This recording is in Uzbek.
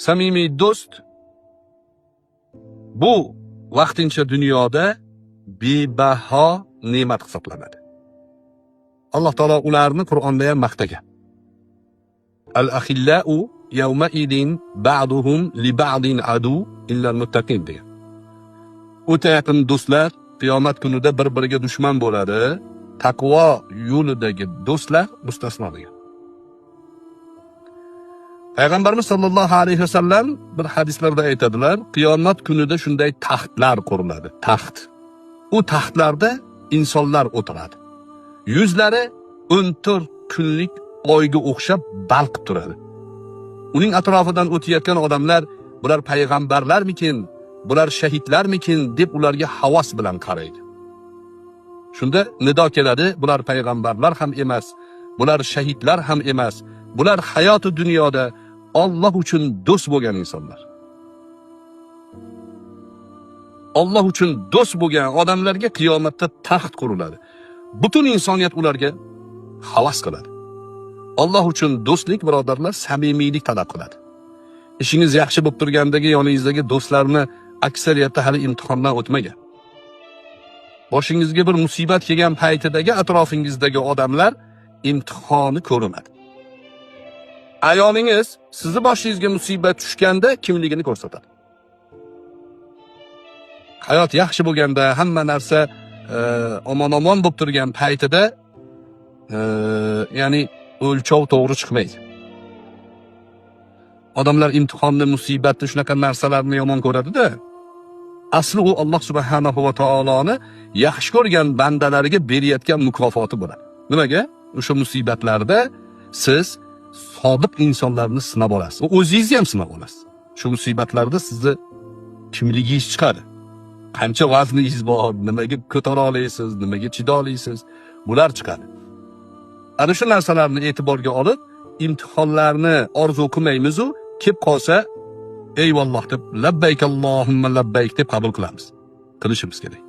samimiy do'st bu vaqtincha dunyoda bebaho ne'mat hisoblanadi. Alloh taolo ularni Qur'onda ham maqtagan. Al-akhillau yawma idin ba'duhum li ba'din adu illa al-muttaqin degan. O'ta yaqin do'stlar qiyomat kunida bir-biriga dushman bo'ladi. Taqvo yo'lidagi do'stlar mustasno degan. Payg'ambarimiz sollallohu alayhi vasallam bir hadislarda aytadilar, qiyomat kunida shunday taxtlar quriladi. Taxt. U taxtlarda insonlar o'tiradi. Yuzlari 14 kunlik oyga o'xshab balqib turadi. Uning atrofidan o'tayotgan odamlar, bular payg'ambarlarmikin, bular shahidlarmikin deb ularga havas bilan qaraydi. Shunda nido keladi, bular payg'ambarlar ham emas, bular shahidlar ham emas, bular hayoti dunyoda Alloh uchun do'st bo'lgan insonlar. Alloh uchun do'st bo'lgan odamlarga qiyomatda taxt quriladi. Butun insoniyat ularga havas qiladi. Alloh uchun do'stlik, birodarlar, samimiylik talab qiladi. Ishingiz yaxshi bo'lib turgandagi yoningizdagi do'stlarni aksariyati hali imtihondan o'tmagan. Boshingizga bir musibat kelgan paytidagi atrofingizdagi odamlar imtihoni ko'rmadi. Ayolingiz sizni boshingizga musibat tushganda kimligini ko'rsatadi. Hayot yaxshi bo'lganda, hamma narsa omon-omon bo'lib turgan paytida ya'ni o'lchov to'g'ri chiqmaydi. Odamlar imtihonni, musibatni, shunaqa narsalarni yomon ko'radi-da. Asli u Alloh subhanahu va taoloni yaxshi ko'rgan bandalariga berayotgan mukofoti bo'ladi. Nimaga? O'sha musibatlarda siz sodiq insonlarni sinab olasiz. O'zingizni ham sinab olasiz. Shu musibatlarda sizni kimligingiz chiqadi. Qancha vazningiz bor, nimaga ko'tara olasiz, nimaga chida olasiz, bular chiqadi. Ana shu narsalarni e'tiborga olib, imtihonlarni orzu qilmaymiz-u, kelib qolsa, eyvalloh deb labbayk Allohumma labbayk deb qabul qilamiz. Qilishimiz kerak.